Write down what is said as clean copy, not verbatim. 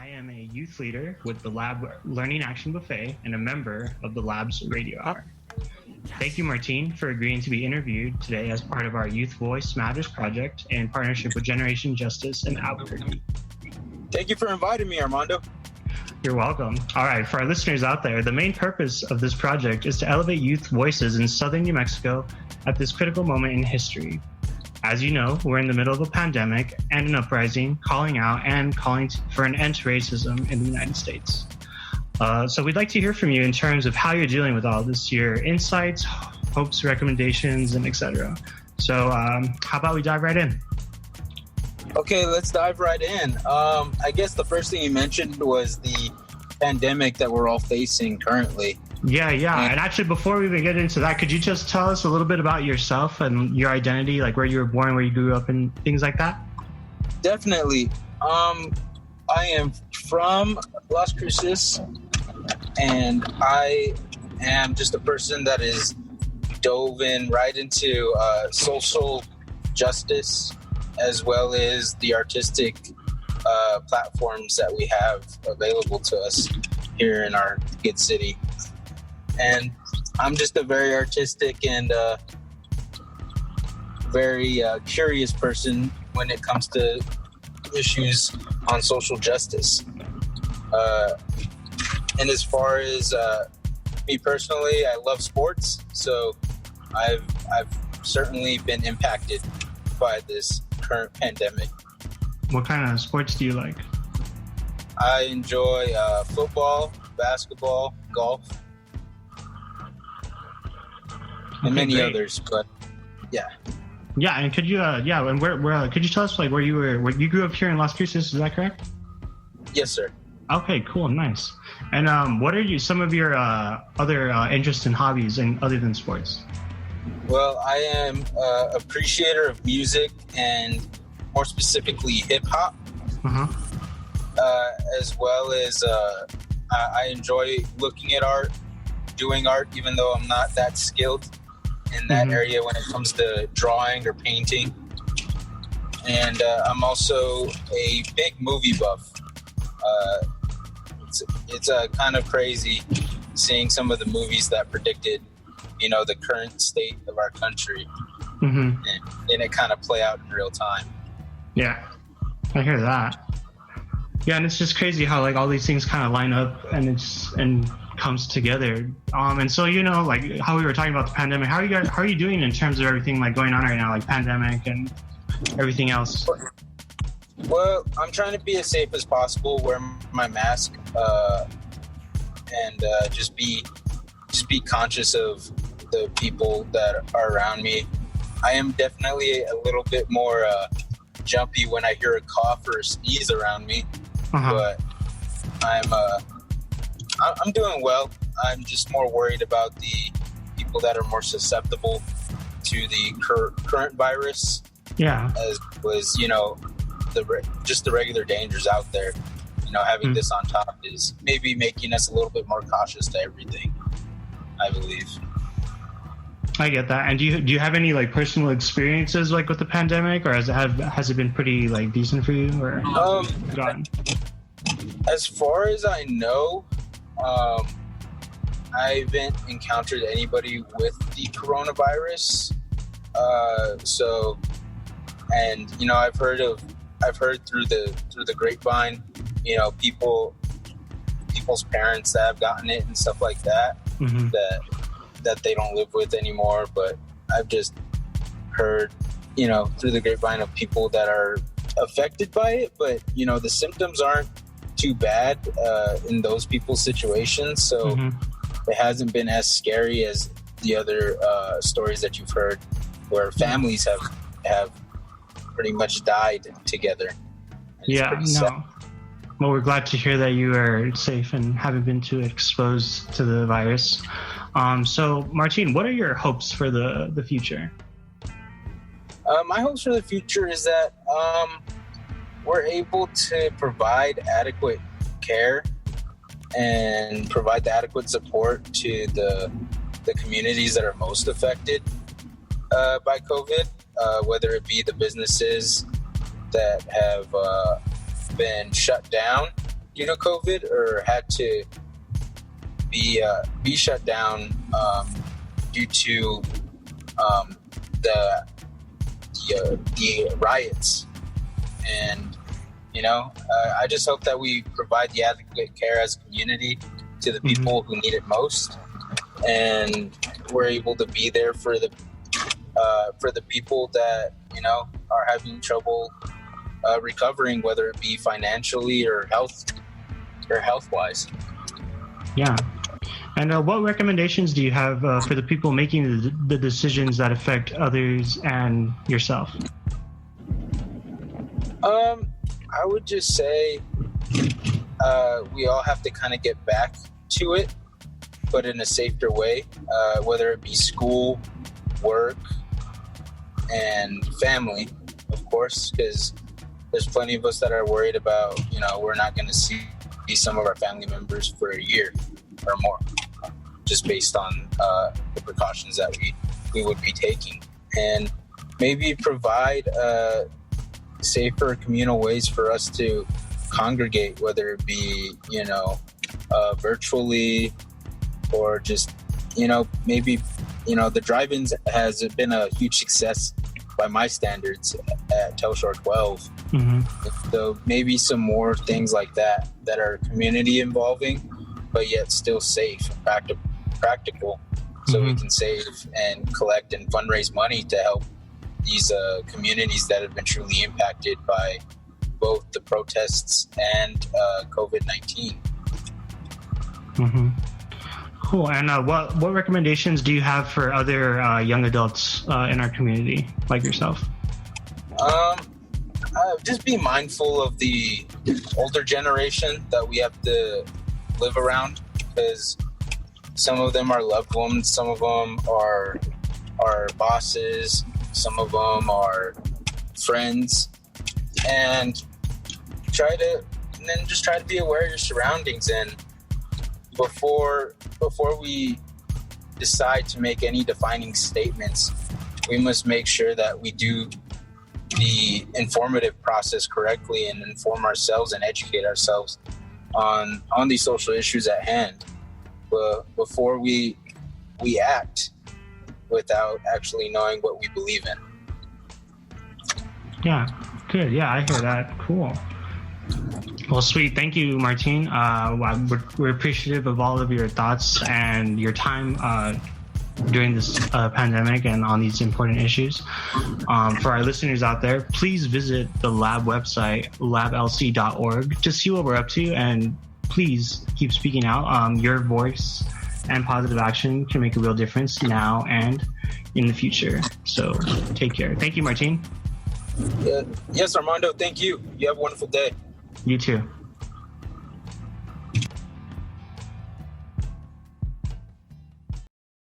I am a youth leader with the Lab Learning Action Buffet and a member of the Lab's Radio Hour. Thank you, Martine, for agreeing to be interviewed today as part of our Youth Voice Matters project in partnership with Generation Justice in Albuquerque. Thank you for inviting me, Armando. You're welcome. All right, for our listeners out there, the main purpose of this project is to elevate youth voices in southern New Mexico at this critical moment in history. As you know, we're in the middle of a pandemic and an uprising calling for an end to racism in the United States. So we'd like to hear from you in terms of how you're dealing with all this, your insights, hopes, recommendations, and etc. So how about we dive right in? Okay, let's dive right in. I guess the first thing you mentioned was the pandemic that we're all facing currently. Yeah. And actually, before we even get into that, could you just tell us a little bit about yourself and your identity, like where you were born, where you grew up, and things like that? Definitely. I am from Las Cruces, and I am just a person that is dove in right into social justice, as well as the artistic platforms that we have available to us here in our good city. And I'm just a very artistic and very curious person when it comes to issues on social justice. And as far as me personally, I love sports, so I've certainly been impacted by this current pandemic. What kind of sports do you like? I enjoy football, basketball, golf, and many others, but yeah. Yeah, and could you, and where could you tell us like where you grew up here in Las Cruces? Is that correct? Yes, sir. Okay, cool, nice. And what are some of your other interests and hobbies, and other than sports? Well, I am an appreciator of music, and more specifically hip hop, as well as I enjoy looking at art, doing art, even though I'm not that skilled in that area when it comes to drawing or painting. And I'm also a big movie buff. It's kind of crazy seeing some of the movies that predicted, the current state of our country, and it kind of play out in real time. Yeah, I hear that. Yeah, and it's just crazy how like all these things kind of line up and comes together. And so like how we were talking about the pandemic. How are you doing in terms of everything like going on right now, like pandemic and everything else? Well, I'm trying to be as safe as possible, wear my mask, and just be conscious of the people that are around me. I am definitely a little bit more jumpy when I hear a cough or a sneeze around me, but I'm doing well. I'm just more worried about the people that are more susceptible to the current virus. Yeah, as was just the regular dangers out there. Having this on top is maybe making us a little bit more cautious to everything, I believe. I get that. And do you have any like personal experiences like with the pandemic, or has it been pretty like decent for you, or gone? As far as I know, I haven't encountered anybody with the coronavirus. I've heard through the grapevine, people's parents that have gotten it and stuff like that, that they don't live with anymore. But I've just heard, through the grapevine of people that are affected by it. But, the symptoms aren't too bad in those people's situations. So it hasn't been as scary as the other stories that you've heard where families have pretty much died together. Yeah, no. Sad. Well, we're glad to hear that you are safe and haven't been too exposed to the virus. So, Martine, what are your hopes for the future? My hopes for the future is that we're able to provide adequate care and provide the adequate support to the communities that are most affected by COVID, whether it be the businesses that have been shut down, due to COVID or had to be shut down due to the riots. And I just hope that we provide the adequate care as a community to the people who need it most, and we're able to be there for the people that are having trouble recovering, whether it be financially or health-wise. Yeah. And what recommendations do you have for the people making the decisions that affect others and yourself? I would just say we all have to kind of get back to it, but in a safer way, whether it be school, work, and family, of course, because there's plenty of us that are worried about, we're not going to see some of our family members for a year or more, just based on the precautions that we would be taking. And maybe provide safer communal ways for us to congregate, whether it be, virtually or just, maybe, the drive-ins has been a huge success by my standards at Telshore 12. So maybe some more things like that are community involving, but yet still safe and practical, so we can save and collect and fundraise money to help these communities that have been truly impacted by both the protests and COVID-19. Cool. And what recommendations do you have for other young adults in our community, like yourself? Just be mindful of the older generation that we have to live around, because some of them are loved ones, some of them are bosses, some of them are friends, and just try to be aware of your surroundings. And before we decide to make any defining statements, we must make sure that we do the informative process correctly and inform ourselves and educate ourselves on these social issues at hand, but before we act without actually knowing what we believe in. Yeah, good. Yeah, I hear that. Cool. Well, sweet. Thank you, Martin. We're appreciative of all of your thoughts and your time during this pandemic and on these important issues. For our listeners out there, please visit the lab website, lablc.org, to see what we're up to, and please keep speaking out. Your voice and positive action can make a real difference now and in the future. So take care. Thank you, Martin. Yes, Armando. Thank you. You have a wonderful day. You too.